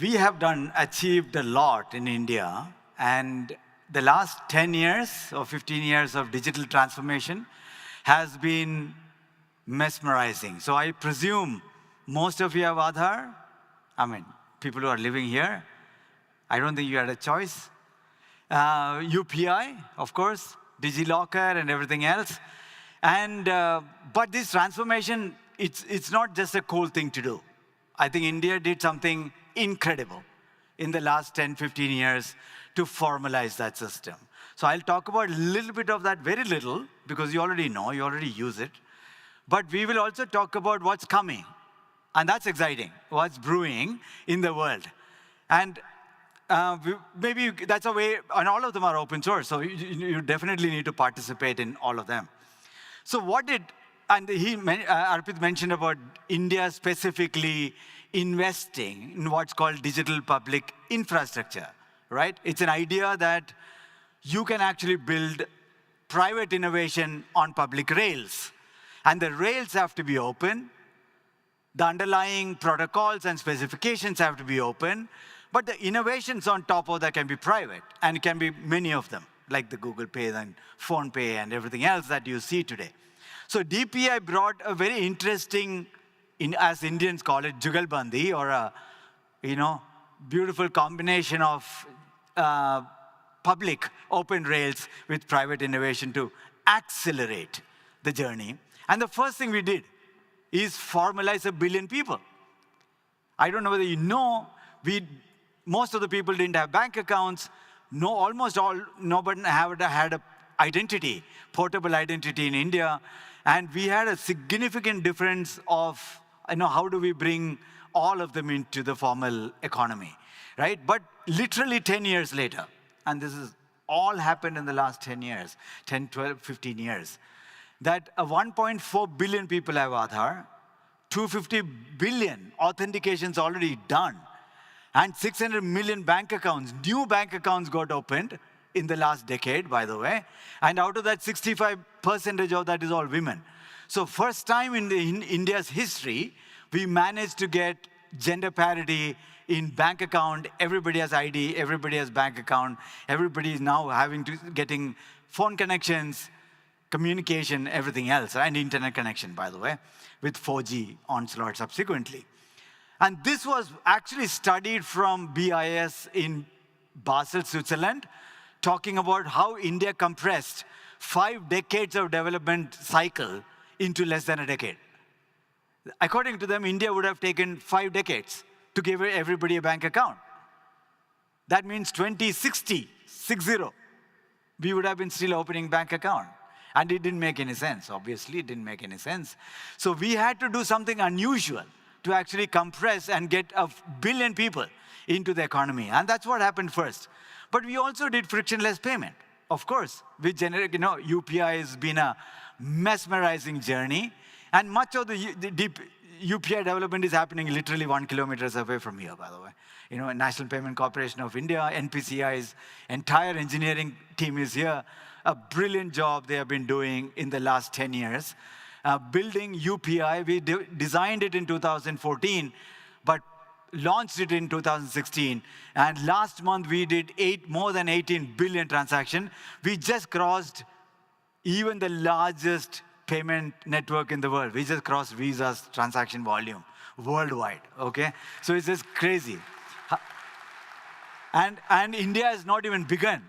we have achieved a lot in India, and the last 10 years or 15 years of digital transformation has been mesmerizing. So I presume most of you have Aadhaar. I mean, people who are living here, I don't think you had a choice. UPI, of course, DigiLocker and everything else. And, but this transformation, it's not just a cool thing to do. I think India did something incredible in the last 10, 15 years to formalize that system. So I'll talk about a little bit of that, very little, because you already know, you already use it. But we will also talk about what's coming. And that's exciting, what's brewing in the world. And maybe that's a way, and all of them are open source, so you definitely need to participate in all of them. So what did, and Arpit mentioned about India specifically investing in what's called digital public infrastructure, right? It's an idea that you can actually build private innovation on public rails. And the rails have to be open. The underlying protocols and specifications have to be open. But the innovations on top of that can be private. And it can be many of them, like the Google Pay and Phone Pay and everything else that you see today. So DPI brought a very interesting, as Indians call it, jugalbandi, or a beautiful combination of public open rails with private innovation to accelerate the journey. And the first thing we did is formalize 1 billion people. I don't know whether you know, most of the people didn't have bank accounts. Almost all, nobody had an identity, portable identity in India. And we had a significant difference of, how do we bring all of them into the formal economy, right? But literally 10 years later, and this is all happened in the last 10 years, 10, 12, 15 years, that 1.4 billion people have Aadhaar, 250 billion authentications already done, and 600 million bank accounts, new bank accounts got opened in the last decade, by the way. And out of that, 65% of that is all women. So first time in India's history, we managed to get gender parity in bank account. Everybody has ID, everybody has bank account. Everybody is now getting phone connections, communication, everything else, and internet connection, by the way, with 4G onslaught subsequently. And this was actually studied from BIS in Basel, Switzerland, talking about how India compressed 5 decades of development cycle into less than a decade. According to them, India would have taken 5 decades to give everybody a bank account. That means 2060, we would have been still opening bank account. And it didn't make any sense, obviously, it didn't make any sense. So we had to do something unusual to actually compress and get 1 billion people into the economy. And that's what happened first. But we also did frictionless payment, of course. We UPI has been a mesmerizing journey. And much of the deep UPI development is happening literally 1 kilometer away from here, by the way. National Payment Corporation of India, NPCI's entire engineering team is here. A brilliant job they have been doing in the last 10 years. Building UPI, we designed it in 2014, but launched it in 2016. And last month, we did more than 18 billion transactions. We just crossed even the largest payment network in the world. We just crossed Visa's transaction volume worldwide, okay? So it's just crazy. And India has not even begun.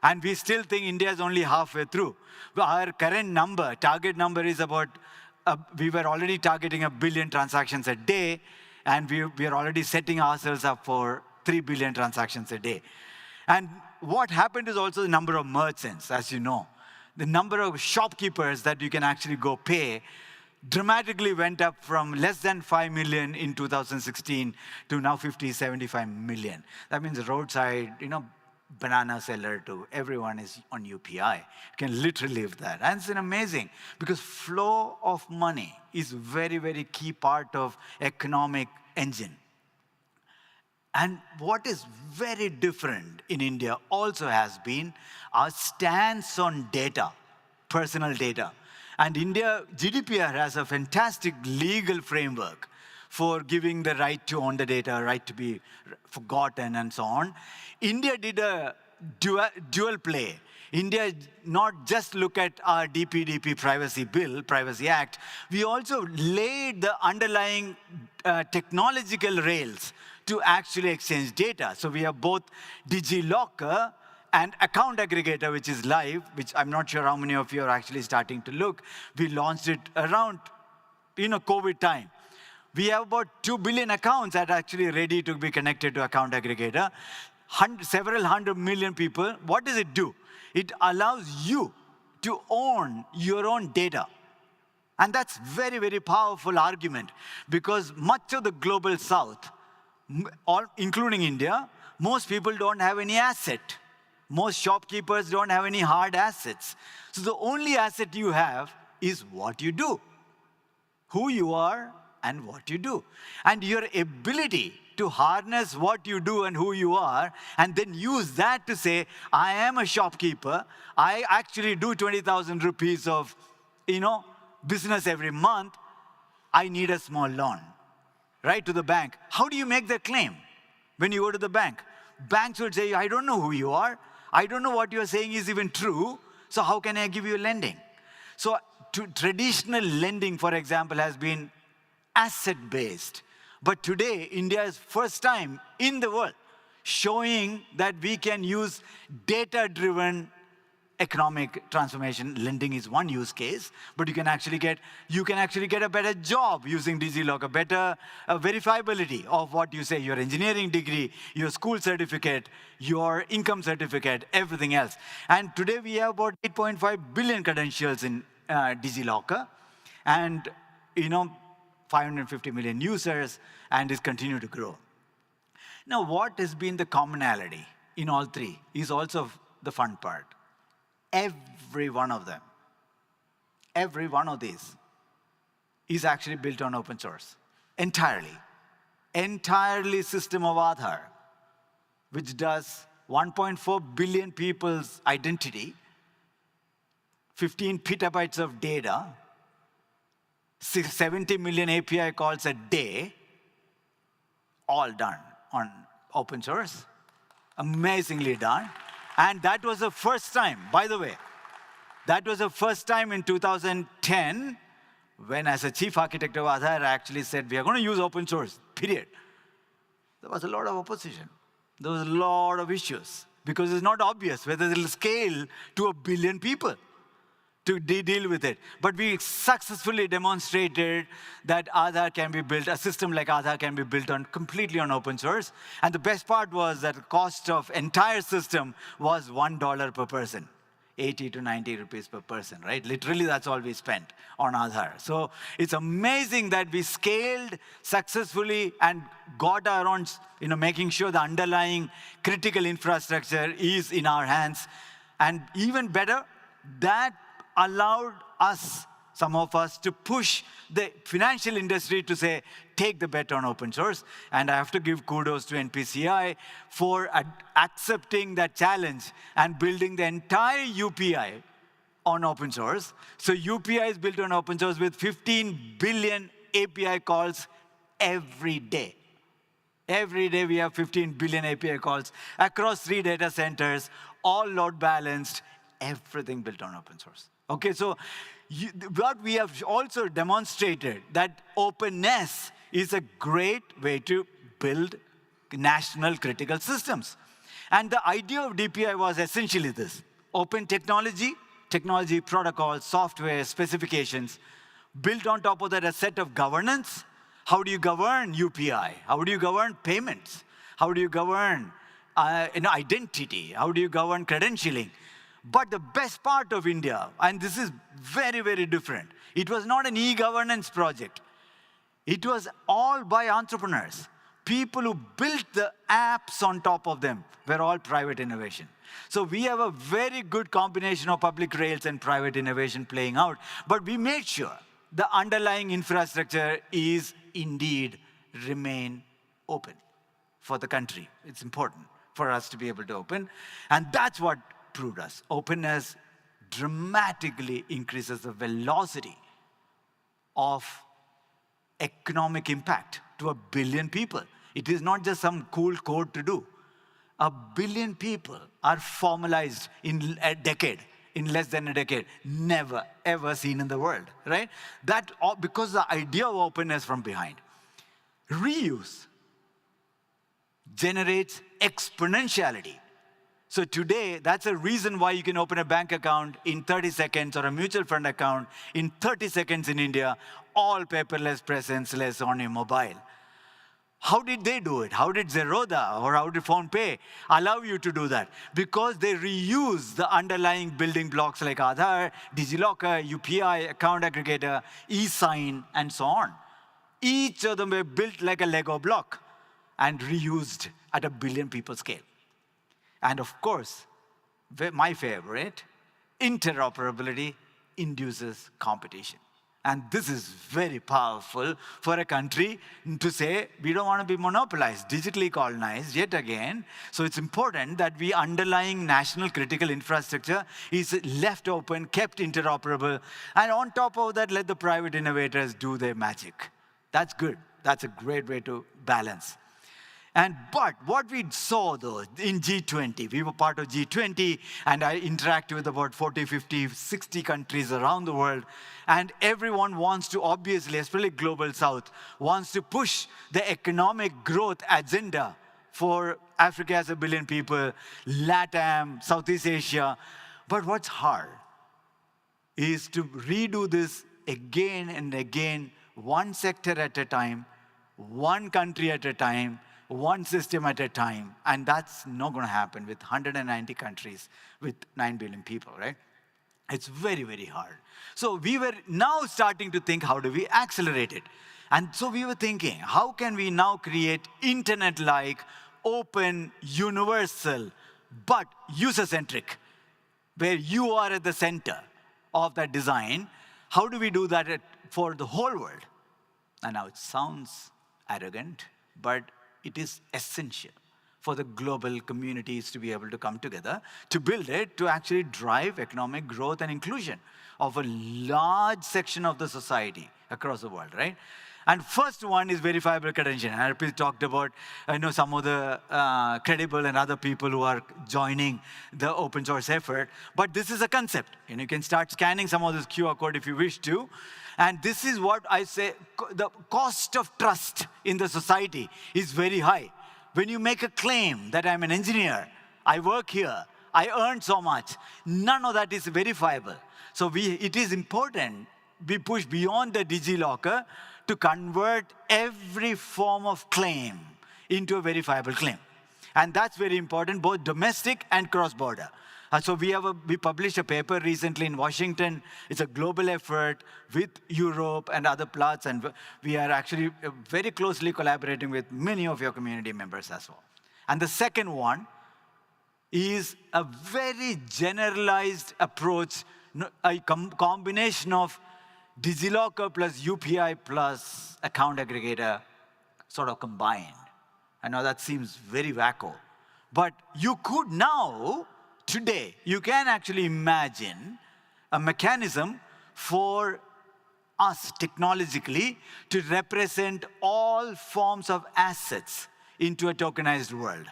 And we still think India is only halfway through. Our current target number is about, we were already targeting 1 billion transactions a day, and we are already setting ourselves up for 3 billion transactions a day. And what happened is also the number of merchants, as you know. The number of shopkeepers that you can actually go pay dramatically went up from less than 5 million in 2016 to now 50, 75 million. That means roadside, banana seller to everyone is on UPI. You can literally live that. And it's amazing because flow of money is very, very key part of economic engine. And what is very different in India also has been our stance on data, personal data. And India, GDPR has a fantastic legal framework for giving the right to own the data, right to be forgotten, and so on. India did a dual play. India not just look at our DPDP Privacy Bill, Privacy Act, we also laid the underlying technological rails to actually exchange data. So we have both DigiLocker and account aggregator, which is live, which I'm not sure how many of you are actually starting to look. We launched it around COVID time. We have about 2 billion accounts that are actually ready to be connected to account aggregator. Several 100 million people. What does it do? It allows you to own your own data. And that's very, very powerful argument, because much of the global south, including India, most people don't have any asset. Most shopkeepers don't have any hard assets. So the only asset you have is what you do, who you are and what you do. And your ability to harness what you do and who you are, and then use that to say, I am a shopkeeper, I actually do 20,000 rupees of business every month, I need a small loan, right, to the bank. How do you make that claim when you go to the bank? Banks would say, I don't know who you are, I don't know what you're saying is even true, so how can I give you lending? So traditional lending, for example, has been asset-based. But today, India is first time in the world showing that we can use data-driven economic transformation. Lending is one use case, but you can actually get a better job using DigiLocker, better verifiability of what you say, your engineering degree, your school certificate, your income certificate, everything else. And today we have about 8.5 billion credentials in DigiLocker, and 550 million users, and is continue to grow. Now, what has been the commonality in all three is also the fun part. Every one of them, every one of these is actually built on open source, entirely system of Aadhaar, which does 1.4 billion people's identity, 15 petabytes of data, 70 million API calls a day, all done on open source. Amazingly done. And that was the first time, by the way, that was the first time in 2010 when, as a chief architect of Aadhaar, I actually said, we are going to use open source, period. There was a lot of opposition. There was a lot of issues, because it's not obvious whether it will scale to 1 billion people to deal with it. But we successfully demonstrated that Aadhaar can be built, a system like Aadhaar can be built completely on open source. And the best part was that the cost of entire system was $1 per person, 80 to 90 rupees per person, right? Literally, that's all we spent on Aadhaar. So it's amazing that we scaled successfully and got our own, making sure the underlying critical infrastructure is in our hands. And even better, that allowed us, some of us, to push the financial industry to say, take the bet on open source. And I have to give kudos to NPCI for accepting that challenge and building the entire UPI on open source. So UPI is built on open source with 15 billion API calls every day. Every day we have 15 billion API calls across 3 data centers, all load balanced, everything built on open source. Okay, so what we have also demonstrated that openness is a great way to build national critical systems. And the idea of DPI was essentially this: open technology, protocols, software, specifications, built on top of that a set of governance. How do you govern UPI? How do you govern payments? How do you govern identity? How do you govern credentialing? But the best part of India, and this is very, very different, it was not an e-governance project. It was all by entrepreneurs. People who built the apps on top of them were all private innovation. So we have a very good combination of public rails and private innovation playing out. But we made sure the underlying infrastructure is indeed remain open for the country. It's important for us to be able to open. And that's what proved us. Openness dramatically increases the velocity of economic impact to 1 billion people. It is not just some cool code to do. 1 billion people are formalized in a decade, in less than a decade. Never, ever seen in the world, right? That, because the idea of openness from behind. Reuse generates exponentiality. So today, that's a reason why you can open a bank account in 30 seconds or a mutual fund account in 30 seconds in India, all paperless, presence-less on your mobile. How did they do it? How did Zerodha or how did PhonePe allow you to do that? Because they reuse the underlying building blocks like Aadhaar, DigiLocker, UPI, account aggregator, e-sign, and so on. Each of them were built like a Lego block and reused at 1 billion people scale. And of course, my favorite, interoperability induces competition. And this is very powerful for a country to say, we don't want to be monopolized, digitally colonized yet again. So it's important that the underlying national critical infrastructure is left open, kept interoperable. And on top of that, let the private innovators do their magic. That's good. That's a great way to balance. But what we saw though in G20, we were part of G20 and I interacted with about 40, 50, 60 countries around the world. And everyone wants to, obviously, especially Global South, wants to push the economic growth agenda for Africa as 1 billion people, LATAM, Southeast Asia. But what's hard is to redo this again and again, one sector at a time, one country at a time, one system at a time, and that's not going to happen with 190 countries with 9 billion people, right? It's very, very hard. So we were now starting to think, how do we accelerate it? And so we were thinking, how can we now create internet-like, open, universal, but user-centric, where you are at the center of that design? How do we do that for the whole world? And now it sounds arrogant, but it is essential for the global communities to be able to come together, to build it, to actually drive economic growth and inclusion of a large section of the society across the world, right? And first one is verifiable credential. And Arpit talked about, some of the credible and other people who are joining the open source effort. But this is a concept. You can start scanning some of this QR code if you wish to. And this is what I say, the cost of trust in the society is very high. When you make a claim that I'm an engineer, I work here, I earn so much, none of that is verifiable. So it is important we push beyond the DigiLocker to convert every form of claim into a verifiable claim. And that's very important, both domestic and cross-border. So we published a paper recently in Washington. It's a global effort with Europe and other parts, and we are actually very closely collaborating with many of your community members as well. And the second one is a very generalized approach, a combination of DigiLocker plus UPI plus account aggregator sort of combined. I know that seems very wacko, but you could now, today, you can actually imagine a mechanism for us technologically to represent all forms of assets into a tokenized world.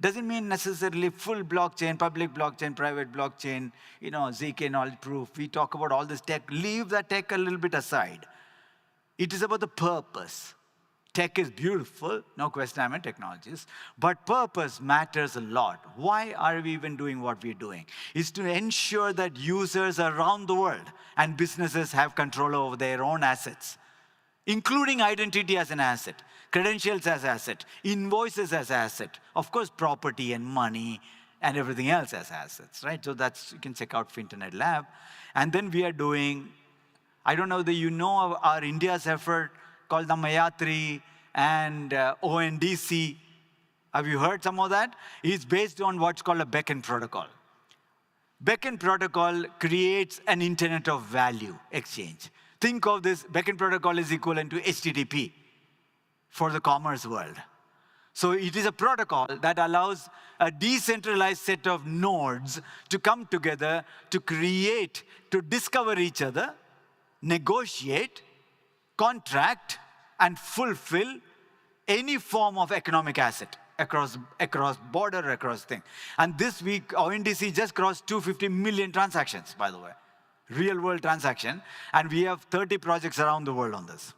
Doesn't mean necessarily full blockchain, public blockchain, private blockchain, ZK knowledge proof. We talk about all this tech. Leave that tech a little bit aside. It is about the purpose. Tech is beautiful, no question, I'm a technologist, but purpose matters a lot. Why are we even doing what we're doing? It's to ensure that users around the world and businesses have control over their own assets, including identity as an asset, credentials as asset, invoices as asset, of course, property and money and everything else as assets, right? So you can check out Finternet Lab. And then we are doing, I don't know whether you know of our India's effort called the Mayatri and ONDC. Have you heard some of that? It's based on what's called a Beckn protocol. Beckn protocol creates an internet of value exchange. Think of this, Beckn protocol is equivalent to HTTP for the commerce world. So it is a protocol that allows a decentralized set of nodes to come together to create, to discover each other, negotiate, contract, and fulfill any form of economic asset across border, across thing. And this week, our NDC just crossed 250 million transactions, by the way, real world transaction. And we have 30 projects around the world on this.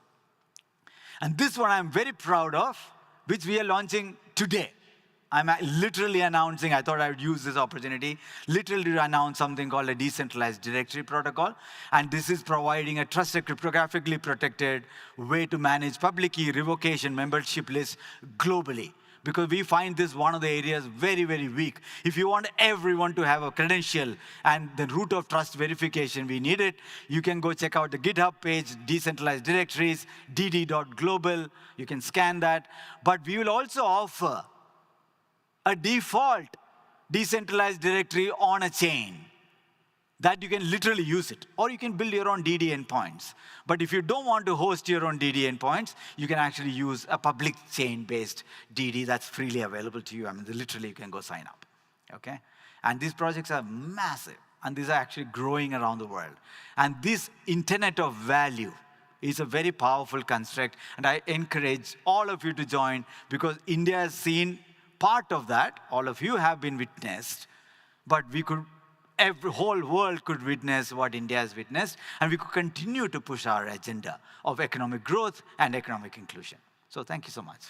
And this one I'm very proud of, which we are launching today. I'm literally announcing, I thought I would use this opportunity, literally to announce something called a decentralized directory protocol. And this is providing a trusted, cryptographically protected way to manage public key revocation membership lists globally. Because we find this one of the areas very, very weak. If you want everyone to have a credential and the root of trust verification, we need it. You can go check out the GitHub page, decentralized directories, dd.global. You can scan that. But we will also offer a default decentralized directory on a chain that you can literally use it. Or you can build your own DD endpoints. But if you don't want to host your own DD endpoints, you can actually use a public chain-based DD that's freely available to you. I mean, literally, you can go sign up, okay? And these projects are massive, and these are actually growing around the world. And this Internet of Value is a very powerful construct, and I encourage all of you to join, because India has seen part of that. All of you have been witnessed, but every whole world could witness what India has witnessed, and we could continue to push our agenda of economic growth and economic inclusion. So thank you so much.